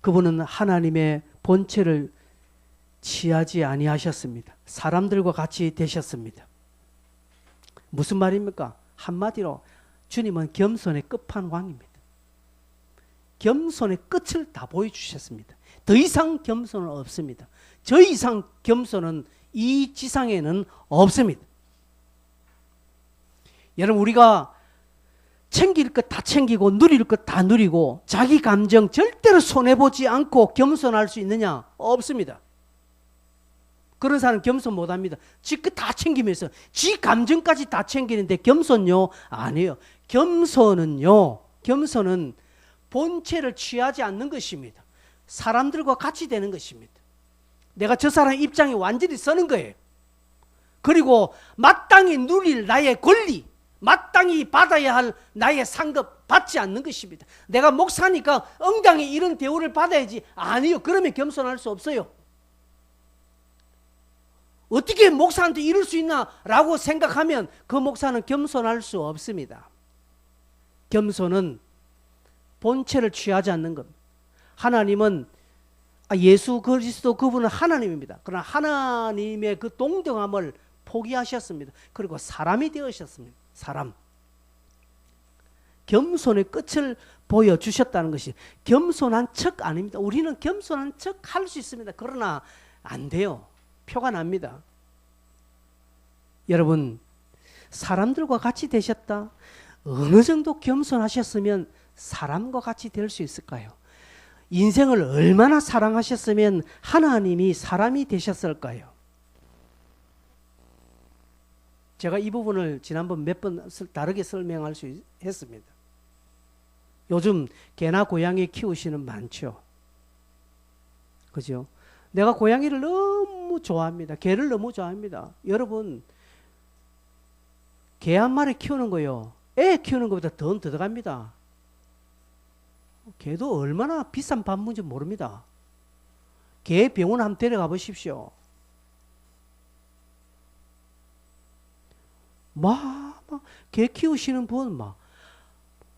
그분은 하나님의 본체를 취하지 아니하셨습니다. 사람들과 같이 되셨습니다. 무슨 말입니까? 한마디로 주님은 겸손의 끝판왕입니다. 겸손의 끝을 다 보여주셨습니다. 더 이상 겸손은 없습니다. 저 이상 겸손은 이 지상에는 없습니다. 여러분, 우리가 챙길 것 다 챙기고 누릴 것 다 누리고 자기 감정 절대로 손해보지 않고 겸손할 수 있느냐? 없습니다. 그런 사람 겸손 못합니다. 지 것 다 챙기면서 지 감정까지 다 챙기는데 겸손요? 아니에요. 겸손은 본체를 취하지 않는 것입니다. 사람들과 같이 되는 것입니다. 내가 저 사람 입장에 완전히 서는 거예요. 그리고 마땅히 누릴 나의 권리, 마땅히 받아야 할 나의 상급 받지 않는 것입니다. 내가 목사니까 응당히 이런 대우를 받아야지. 아니요. 그러면 겸손할 수 없어요. 어떻게 목사한테 이럴 수 있나라고 생각하면 그 목사는 겸손할 수 없습니다. 겸손은 본체를 취하지 않는 겁니다. 하나님은 예수 그리스도 그분은 하나님입니다. 그러나 하나님의 그 동등함을 포기하셨습니다. 그리고 사람이 되으셨습니다. 사람. 겸손의 끝을 보여주셨다는 것이 겸손한 척 아닙니다. 우리는 겸손한 척 할 수 있습니다. 그러나 안 돼요. 표가 납니다. 여러분, 사람들과 같이 되셨다. 어느 정도 겸손하셨으면 사람과 같이 될 수 있을까요? 인생을 얼마나 사랑하셨으면 하나님이 사람이 되셨을까요? 제가 이 부분을 지난번 몇 번 다르게 설명할 수 했습니다. 요즘 개나 고양이 키우시는 많죠. 그죠? 내가 고양이를 너무 좋아합니다. 개를 너무 좋아합니다. 여러분, 개 한 마리 키우는 거요. 애 키우는 것보다 더 들어갑니다. 개도 얼마나 비싼 반문인지 모릅니다. 개 병원 한번 데려가 보십시오. 개 키우시는 분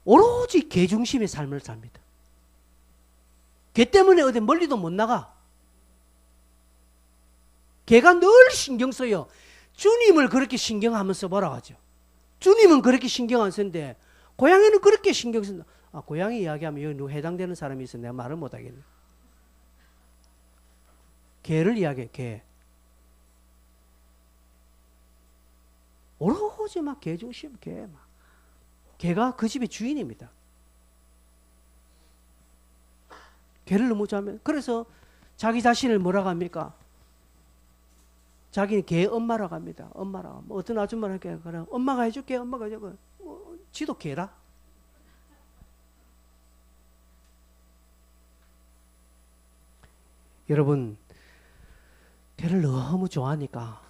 오로지 개 중심의 삶을 삽니다. 개 때문에 어디 멀리도 못 나가. 개가 늘 신경 써요. 주님을 그렇게 신경하면서 뭐라 하죠? 주님은 그렇게 신경 안 쓰는데 고양이는 그렇게 신경 쓴다. 고양이 이야기하면 여기 누구 해당되는 사람이 있어 내가 말을 못 하겠네. 개를 이야기해. 개. 오로지 개 중심, 개. 개가 그 집의 주인입니다. 개를 너무 좋아하면 그래서 자기 자신을 뭐라고 합니까? 자기는 개 엄마라고 합니다. 엄마라고. 어떤 아줌마를 할게. 그래. 엄마가 해줄게. 엄마가 해줄게. 지도 개라. 여러분, 개를 너무 좋아하니까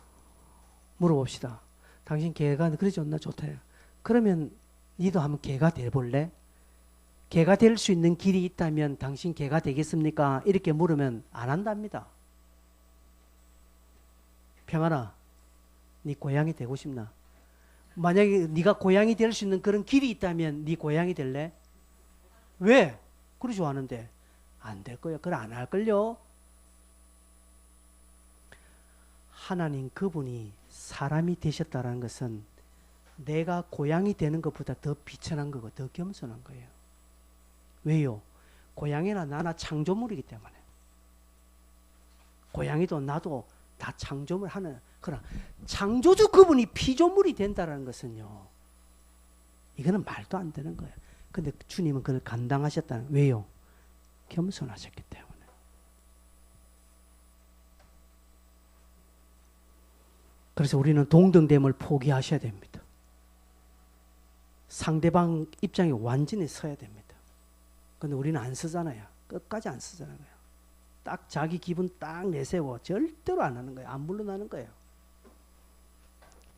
물어봅시다. 당신 개가 그래 좋나 좋다. 그러면 니도 한번 개가 돼볼래? 개가 될 수 있는 길이 있다면 당신 개가 되겠습니까? 이렇게 물으면 안 한답니다. 평안아, 네 고양이 되고 싶나? 만약에 네가 고양이 될 수 있는 그런 길이 있다면 네 고양이 될래? 왜? 그래 좋아하는데 안 될 거야. 그래 안 할 걸요. 하나님 그분이 사람이 되셨다는 것은 내가 고양이 되는 것보다 더 비천한 거고 더 겸손한 거예요. 왜요? 고양이나 나나 창조물이기 때문에. 고양이도 나도 다 창조물 하는, 그러나 창조주 그분이 피조물이 된다는 것은요, 이거는 말도 안 되는 거예요. 근데 주님은 그걸 감당하셨다는, 왜요? 겸손하셨기 때문에. 그래서 우리는 동등됨을 포기하셔야 됩니다. 상대방 입장에 완전히 서야 됩니다. 근데 우리는 안 쓰잖아요. 끝까지 안 쓰잖아요. 딱 자기 기분 딱 내세워 절대로 안 하는 거예요. 안 물러나는 거예요.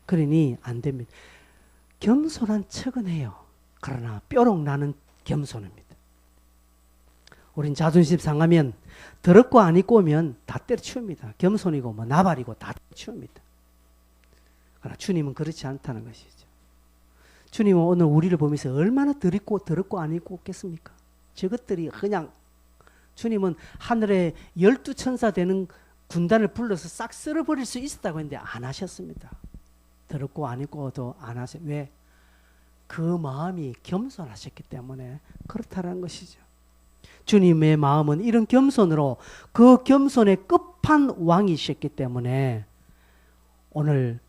그러니 안 됩니다. 겸손한 척은 해요. 그러나 뾰록 나는 겸손입니다. 우린 자존심 상하면 더럽고 안 입고 오면 다 때려치웁니다. 겸손이고 뭐 나발이고 다 때려치웁니다. 그러나 주님은 그렇지 않다는 것이죠. 주님은 오늘 우리를 보면서 얼마나 더럽고 안 입고 오겠습니까? 저것들이 그냥 주님은 하늘에 12천사 되는 군단을 불러서 싹 쓸어버릴 수 있었다고 했는데 안 하셨습니다. 더럽고 안 입고도 안 하세요. 왜? 그 마음이 겸손하셨기 때문에 그렇다는 것이죠. 주님의 마음은 이런 겸손으로 그 겸손의 끝판왕이셨기 때문에 오늘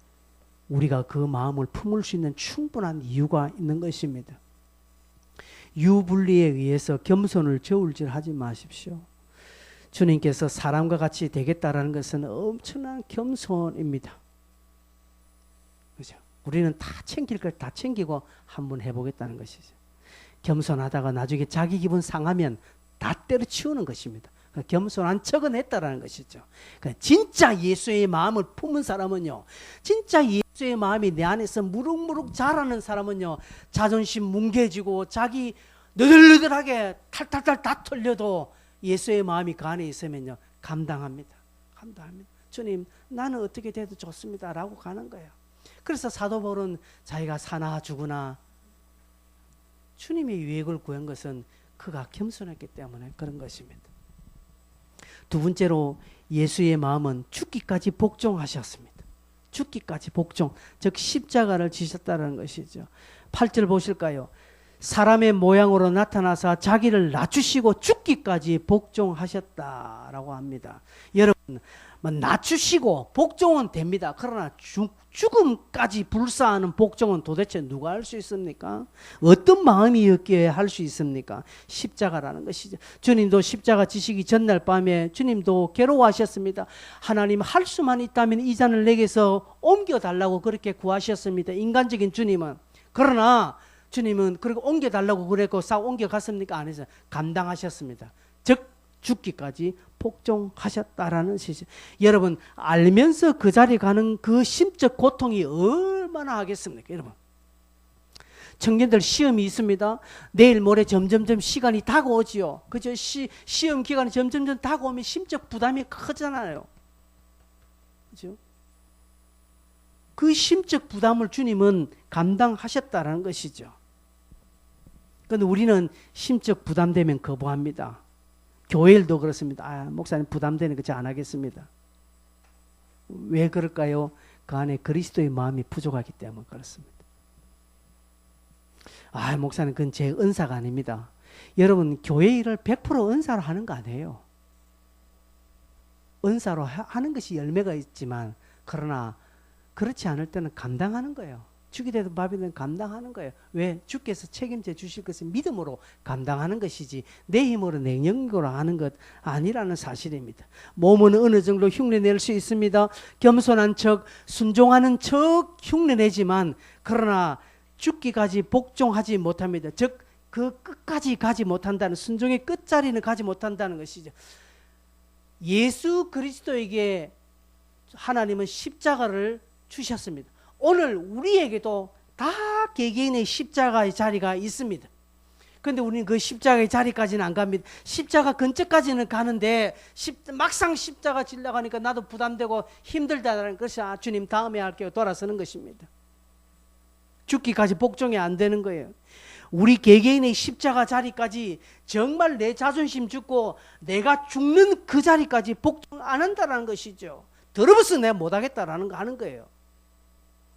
우리가 그 마음을 품을 수 있는 충분한 이유가 있는 것입니다. 유불리에 의해서 겸손을 저울질하지 마십시오. 주님께서 사람과 같이 되겠다라는 것은 엄청난 겸손입니다. 그죠? 우리는 다 챙길 걸 다 챙기고 한번 해보겠다는 것이죠. 겸손하다가 나중에 자기 기분 상하면 다 때려치우는 것입니다. 겸손한 척은 했다라는 것이죠. 진짜 예수의 마음을 품은 사람은요, 진짜 예수의 마음이 내 안에서 무럭무럭 자라는 사람은요, 자존심 뭉개지고 자기 너덜너덜하게 탈탈탈 다 털려도 예수의 마음이 그 안에 있으면요, 감당합니다. 주님, 나는 어떻게 돼도 좋습니다 라고 가는 거예요. 그래서 사도 바울은 자기가 사나 죽으나 주님의 유익을 구한 것은 그가 겸손했기 때문에 그런 것입니다. 두 번째로 예수의 마음은 죽기까지 복종하셨습니다. 죽기까지 복종, 즉 십자가를 지셨다는 것이죠. 8절 보실까요? 사람의 모양으로 나타나서 자기를 낮추시고 죽기까지 복종하셨다라고 합니다. 여러분, 낮추시고 복종은 됩니다. 그러나 죽음까지 불사하는 복종은 도대체 누가 할 수 있습니까? 어떤 마음이었기에 할 수 있습니까? 십자가라는 것이죠. 주님도 십자가 지시기 전날 밤에 주님도 괴로워하셨습니다. 하나님, 할 수만 있다면 이 잔을 내게서 옮겨달라고 그렇게 구하셨습니다. 인간적인 주님은. 그러나 주님은 그렇게 옮겨달라고 그랬고 싹 옮겨갔습니까? 안 했어요. 감당하셨습니다. 즉 죽기까지 복종하셨다라는 것이죠. 여러분, 알면서 그 자리에 가는 그 심적 고통이 얼마나 하겠습니까? 여러분, 청년들 시험이 있습니다. 내일 모레 점점점 시간이 다가오지요. 그죠? 시험 기간이 점점점 다가오면 심적 부담이 크잖아요. 그죠? 그 심적 부담을 주님은 감당하셨다라는 것이죠. 그런데 우리는 심적 부담되면 거부합니다. 교회 일도 그렇습니다. 목사님 부담되는 거 안 하겠습니다. 왜 그럴까요? 그 안에 그리스도의 마음이 부족하기 때문에 그렇습니다. 목사님 그건 제 은사가 아닙니다. 여러분, 교회 일을 100% 은사로 하는 거 아니에요. 은사로 하는 것이 열매가 있지만 그러나 그렇지 않을 때는 감당하는 거예요. 죽이 되든 밥이 되든 감당하는 거예요. 왜? 주께서 책임져 주실 것을 믿음으로 감당하는 것이지 내 힘으로 내 능력으로 하는 것 아니라는 사실입니다. 몸은 어느 정도 흉내낼 수 있습니다. 겸손한 척, 순종하는 척 흉내내지만 그러나 죽기까지 복종하지 못합니다. 즉 그 끝까지 가지 못한다는, 순종의 끝자리는 가지 못한다는 것이죠. 예수 그리스도에게 하나님은 십자가를 주셨습니다. 오늘 우리에게도 다 개개인의 십자가의 자리가 있습니다. 그런데 우리는 그 십자가의 자리까지는 안 갑니다. 십자가 근처까지는 가는데 막상 십자가 지려고 하니까 나도 부담되고 힘들다는 것이 주님 다음에 할게요 돌아서는 것입니다. 죽기까지 복종이 안 되는 거예요. 우리 개개인의 십자가 자리까지 정말 내 자존심 죽고 내가 죽는 그 자리까지 복종 안 한다는 것이죠. 더러워서 내가 못하겠다라는 거 하는 거예요.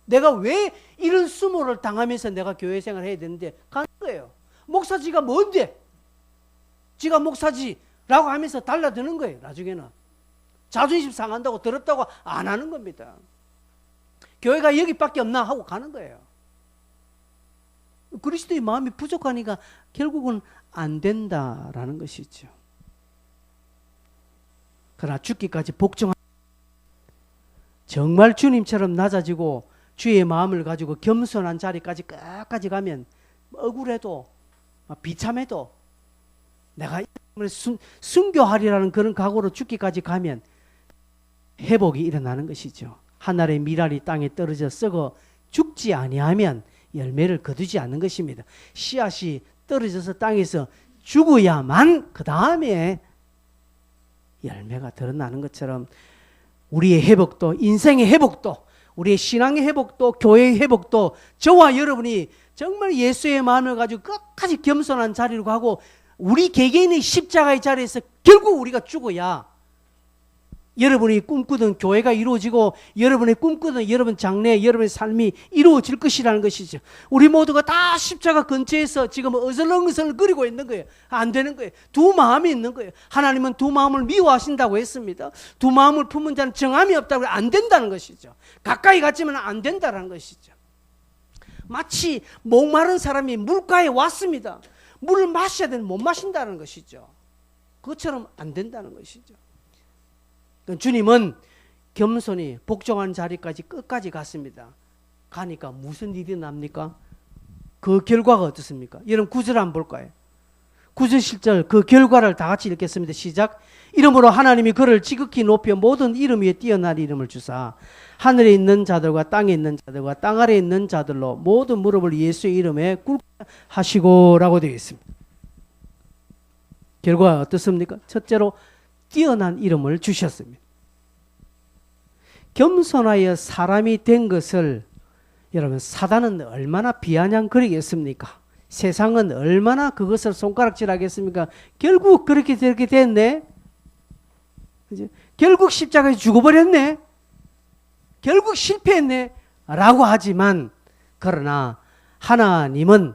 내가 왜 이런 수모를 당하면서 내가 교회 생활을 해야 되는데 가는 거예요. 목사지가 뭔데? 지가 목사지라고 하면서 달라드는 거예요. 나중에는 자존심 상한다고 더럽다고 안 하는 겁니다. 교회가 여기밖에 없나 하고 가는 거예요. 그리스도의 마음이 부족하니까 결국은 안 된다라는 것이죠. 그러나 죽기까지 복종하는, 정말 주님처럼 낮아지고 주의 마음을 가지고 겸손한 자리까지 끝까지 가면 억울해도 비참해도 내가 순교하리라는 그런 각오로 죽기까지 가면 회복이 일어나는 것이죠. 하늘의 밀알이 땅에 떨어져 썩어 죽지 아니하면 열매를 거두지 않는 것입니다. 씨앗이 떨어져서 땅에서 죽어야만 그 다음에 열매가 드러나는 것처럼 우리의 회복도, 인생의 회복도, 우리의 신앙의 회복도, 교회의 회복도 저와 여러분이 정말 예수의 마음을 가지고 끝까지 겸손한 자리로 가고 우리 개개인의 십자가의 자리에서 결국 우리가 죽어야 여러분이 꿈꾸던 교회가 이루어지고 여러분의 꿈꾸던 여러분 장래, 여러분의 삶이 이루어질 것이라는 것이죠. 우리 모두가 다 십자가 근처에서 지금 어슬렁어슬렁거리고 있는 거예요. 안 되는 거예요. 두 마음이 있는 거예요. 하나님은 두 마음을 미워하신다고 했습니다. 두 마음을 품은 자는 정함이 없다고 안 된다는 것이죠. 가까이 갔지만 안 된다는 것이죠. 마치 목마른 사람이 물가에 왔습니다. 물을 마셔야 되는데 못 마신다는 것이죠. 그것처럼 안 된다는 것이죠. 주님은 겸손히 복종한 자리까지 끝까지 갔습니다. 가니까 무슨 일이 납니까? 그 결과가 어떻습니까? 여러분 9절 한번 볼까요? 9절 10절 그 결과를 다 같이 읽겠습니다. 시작. 이름으로 하나님이 그를 지극히 높여 모든 이름 위에 뛰어난 이름을 주사 하늘에 있는 자들과 땅에 있는 자들과 땅 아래에 있는 자들로 모든 무릎을 예수의 이름에 꿇게 하시고 라고 되어 있습니다. 결과가 어떻습니까? 첫째로 뛰어난 이름을 주셨습니다. 겸손하여 사람이 된 것을 여러분 사단은 얼마나 비아냥거리겠습니까? 세상은 얼마나 그것을 손가락질하겠습니까? 결국 그렇게 됐네. 그죠? 결국 십자가에 죽어버렸네. 결국 실패했네. 라고 하지만 그러나 하나님은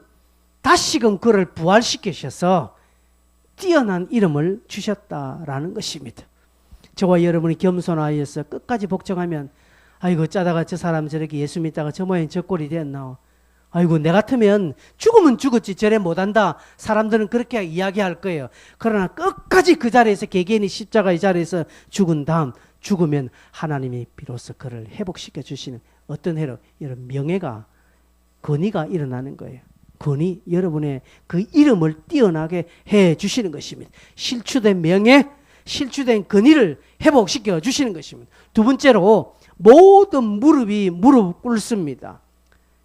다시금 그를 부활시키셔서 뛰어난 이름을 주셨다라는 것입니다. 저와 여러분이 겸손하여서 끝까지 복종하면 아이고 짜다가 저 사람 저렇게 예수 믿다가 저 모양 저 꼴이 됐나. 아이고 내 같으면 죽으면 죽었지 저래 못한다. 사람들은 그렇게 이야기할 거예요. 그러나 끝까지 그 자리에서 개개인이 십자가의 자리에서 죽은 다음 죽으면 하나님이 비로소 그를 회복시켜 주시는 어떤 회복, 여러분 명예가 권위가 일어나는 거예요. 권위, 여러분의 그 이름을 뛰어나게 해 주시는 것입니다. 실추된 명예, 실추된 권위를 회복시켜 주시는 것입니다. 두 번째로 모든 무릎이 무릎 꿇습니다.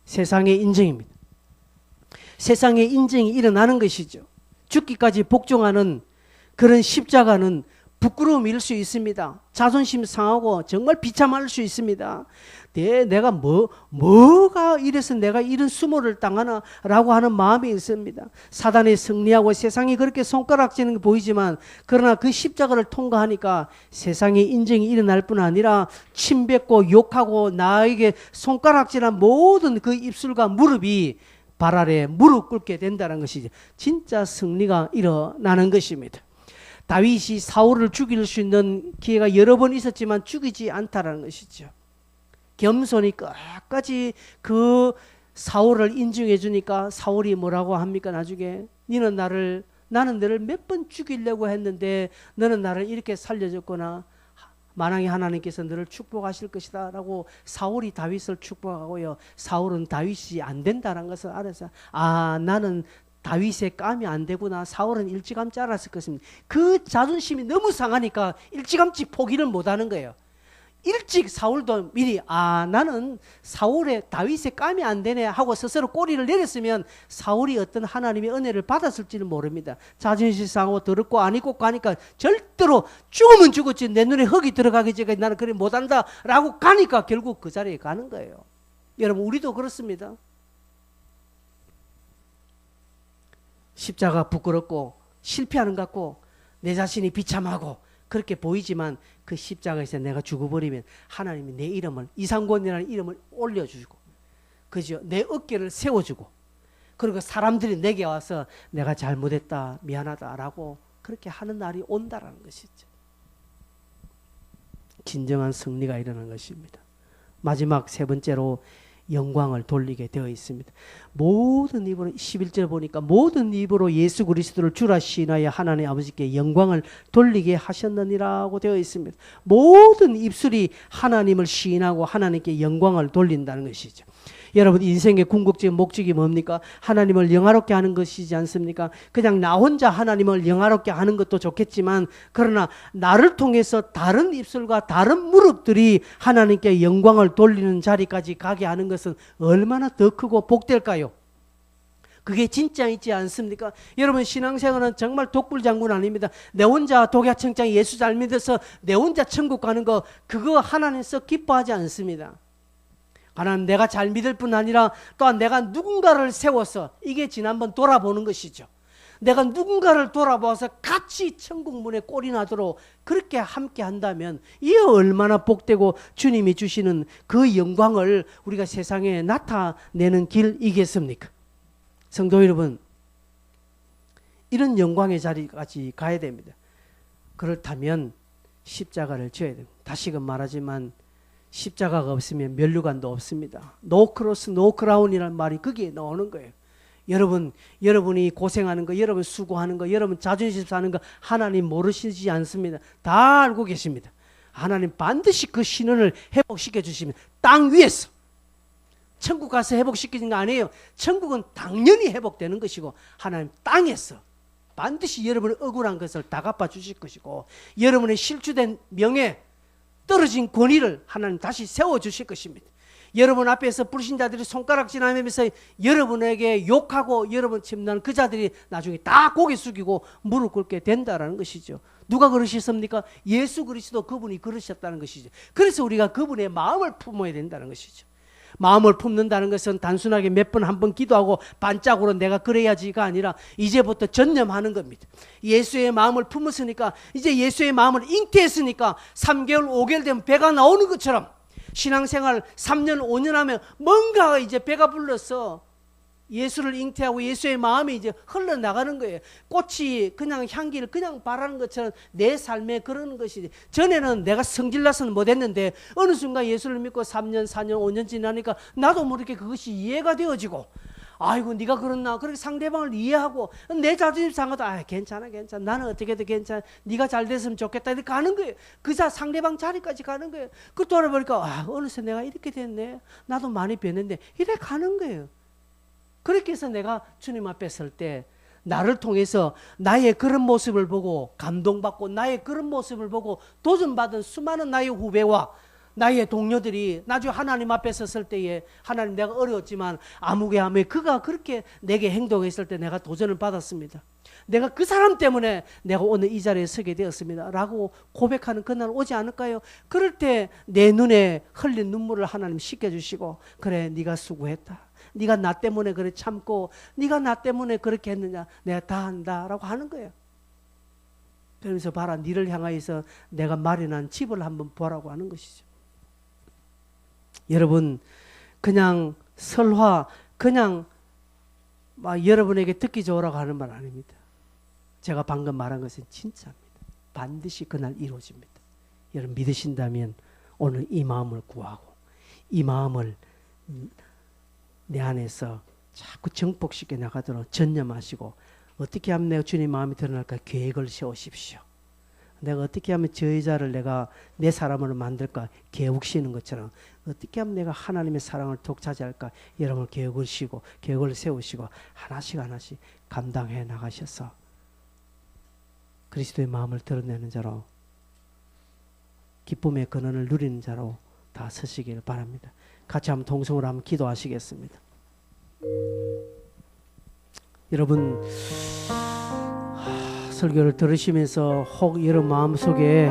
세상의 인정입니다. 세상의 인정이 일어나는 것이죠. 죽기까지 복종하는 그런 십자가는 부끄러움일 수 있습니다. 자존심 상하고 정말 비참할 수 있습니다. 내가 뭐가 이래서 내가 이런 수모를 당하나 라고 하는 마음이 있습니다. 사단이 승리하고 세상이 그렇게 손가락질하는 게 보이지만 그러나 그 십자가를 통과하니까 세상의 인정이 일어날 뿐 아니라 침뱉고 욕하고 나에게 손가락질한 모든 그 입술과 무릎이 발 아래 무릎 꿇게 된다는 것이죠. 진짜 승리가 일어나는 것입니다. 다윗이 사울을 죽일 수 있는 기회가 여러 번 있었지만 죽이지 않다라는 것이죠. 겸손히 끝까지 그 사울을 인정해 주니까 사울이 뭐라고 합니까? 나중에 나는 너를 몇 번 죽이려고 했는데 너는 나를 이렇게 살려줬구나. 만왕의 하나님께서 너를 축복하실 것이다 라고 사울이 다윗을 축복하고요. 사울은 다윗이 안 된다는 것을 알아서 나는 다윗의 깜이 안 되구나. 사울은 일찌감치 알았을 것입니다. 그 자존심이 너무 상하니까 일찌감치 포기를 못하는 거예요. 일찍 사울도 미리 나는 사울의 다윗의 깜이 안 되네 하고 스스로 꼬리를 내렸으면 사울이 어떤 하나님의 은혜를 받았을지는 모릅니다. 자존심 상하고 더럽고 안 입고 가니까 절대로 죽으면 죽었지 내 눈에 흙이 들어가기 전에 나는 그래 못한다 라고 가니까 결국 그 자리에 가는 거예요. 여러분 우리도 그렇습니다. 십자가 부끄럽고 실패하는 것 같고 내 자신이 비참하고 그렇게 보이지만 그 십자가에서 내가 죽어버리면 하나님이 내 이름을 이상권이라는 이름을 올려주고 그죠? 내 어깨를 세워주고 그리고 사람들이 내게 와서 내가 잘못했다 미안하다라고 그렇게 하는 날이 온다라는 것이죠. 진정한 승리가 일어나는 것입니다. 마지막 세 번째로 영광을 돌리게 되어 있습니다. 모든 입으로 11절 보니까 모든 입으로 예수 그리스도를 주라 시인하여 하나님 아버지께 영광을 돌리게 하셨느니라고 되어 있습니다. 모든 입술이 하나님을 시인하고 하나님께 영광을 돌린다는 것이죠. 여러분 인생의 궁극적인 목적이 뭡니까? 하나님을 영화롭게 하는 것이지 않습니까? 그냥 나 혼자 하나님을 영화롭게 하는 것도 좋겠지만 그러나 나를 통해서 다른 입술과 다른 무릎들이 하나님께 영광을 돌리는 자리까지 가게 하는 것은 얼마나 더 크고 복될까요? 그게 진짜 있지 않습니까? 여러분 신앙생활은 정말 독불장군 아닙니다. 내 혼자 독야청장 예수 잘 믿어서 내 혼자 천국 가는 거 그거 하나님 썩 기뻐하지 않습니다. 하나님 내가 잘 믿을 뿐 아니라 또한 내가 누군가를 세워서 이게 지난번 돌아보는 것이죠. 내가 누군가를 돌아보아서 같이 천국 문에 꼴이 나도록 그렇게 함께 한다면 이게 얼마나 복되고 주님이 주시는 그 영광을 우리가 세상에 나타내는 길이겠습니까? 성도 여러분, 이런 영광의 자리까지 가야 됩니다. 그렇다면 십자가를 져야 됩니다. 다시금 말하지만 십자가가 없으면 면류관도 없습니다. 노 크로스 노 크라운이라는 말이 거기에 나오는 거예요. 여러분이 고생하는 거, 여러분 수고하는 거, 여러분 자존심 사는 거 하나님 모르시지 않습니다. 다 알고 계십니다. 하나님 반드시 그 신원을 회복시켜 주시면 땅 위에서 천국 가서 회복시키는 거 아니에요. 천국은 당연히 회복되는 것이고 하나님 땅에서 반드시 여러분의 억울한 것을 다 갚아주실 것이고 여러분의 실추된 명예, 떨어진 권위를 하나님 다시 세워주실 것입니다. 여러분 앞에서 불신자들이 손가락질하면서 여러분에게 욕하고 여러분 침난 그 자들이 나중에 다 고개 숙이고 무릎 꿇게 된다는 것이죠. 누가 그러셨습니까? 예수 그리스도 그분이 그러셨다는 것이죠. 그래서 우리가 그분의 마음을 품어야 된다는 것이죠. 마음을 품는다는 것은 단순하게 몇 번 한 번 기도하고 반짝으로 내가 그래야지가 아니라 이제부터 전념하는 겁니다. 예수의 마음을 품었으니까 이제 예수의 마음을 잉태했으니까 3개월 5개월 되면 배가 나오는 것처럼 신앙생활 3년 5년 하면 뭔가 이제 배가 불러서 예수를 잉태하고 예수의 마음이 이제 흘러나가는 거예요. 꽃이 그냥 향기를 그냥 바라는 것처럼 내 삶에 그러는 것이지. 전에는 내가 성질나서는 못했는데 어느 순간 예수를 믿고 3년 4년 5년 지나니까 나도 모르게 그것이 이해가 되어지고 아이고 네가 그렇나 그렇게 상대방을 이해하고 내 자존심 상하다. 아 괜찮아 나는 어떻게든 괜찮아 네가 잘 됐으면 좋겠다 이렇게 가는 거예요. 그자 상대방 자리까지 가는 거예요. 그 돌아보니까 아 어느새 내가 이렇게 됐네. 나도 많이 변했는데 이렇게 가는 거예요. 그렇게 해서 내가 주님 앞에 설 때 나를 통해서 나의 그런 모습을 보고 감동받고 나의 그런 모습을 보고 도전받은 수많은 나의 후배와 나의 동료들이 나중에 하나님 앞에 섰을 때에 하나님 내가 어려웠지만 아무개함에 그가 그렇게 내게 행동했을 때 내가 도전을 받았습니다. 내가 그 사람 때문에 내가 오늘 이 자리에 서게 되었습니다 라고 고백하는 그날 오지 않을까요? 그럴 때 내 눈에 흘린 눈물을 하나님 씻겨주시고 그래 네가 수고했다. 네가 나 때문에 그래 참고 네가 나 때문에 그렇게 했느냐 내가 다 한다라고 하는 거예요. 그러면서 봐라 네를 향하여서 내가 마련한 집을 한번 보라고 하는 것이죠. 여러분 그냥 설화 그냥 막 여러분에게 듣기 좋으라고 하는 말 아닙니다. 제가 방금 말한 것은 진짜입니다. 반드시 그날 이루어집니다. 여러분 믿으신다면 오늘 이 마음을 구하고 이 마음을 내 안에서 자꾸 정복시켜 나가도록 전념하시고 어떻게 하면 내가 주님 마음이 드러날까 계획을 세우십시오. 내가 어떻게 하면 저 여자를 내가 내 사람으로 만들까 계획시는 것처럼 어떻게 하면 내가 하나님의 사랑을 독차지할까 여러분 계획을 시고 계획을 세우시고 하나씩 하나씩 감당해 나가셔서 그리스도의 마음을 드러내는 자로 기쁨의 근원을 누리는 자로 다 서시길 바랍니다. 같이 한번 동성으로 한번 기도하시겠습니다. 여러분 설교를 들으시면서 혹 여러분 마음속에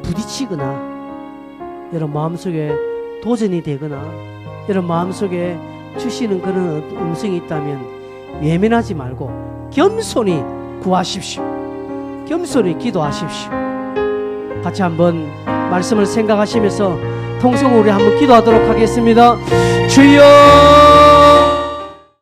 부딪히거나 여러분 마음속에 도전이 되거나 여러분 마음속에 주시는 그런 음성이 있다면 예민하지 말고 겸손히 구하십시오. 겸손히 기도하십시오. 같이 한번 말씀을 생각하시면서 통성으로 우리 한번 기도하도록 하겠습니다. 주여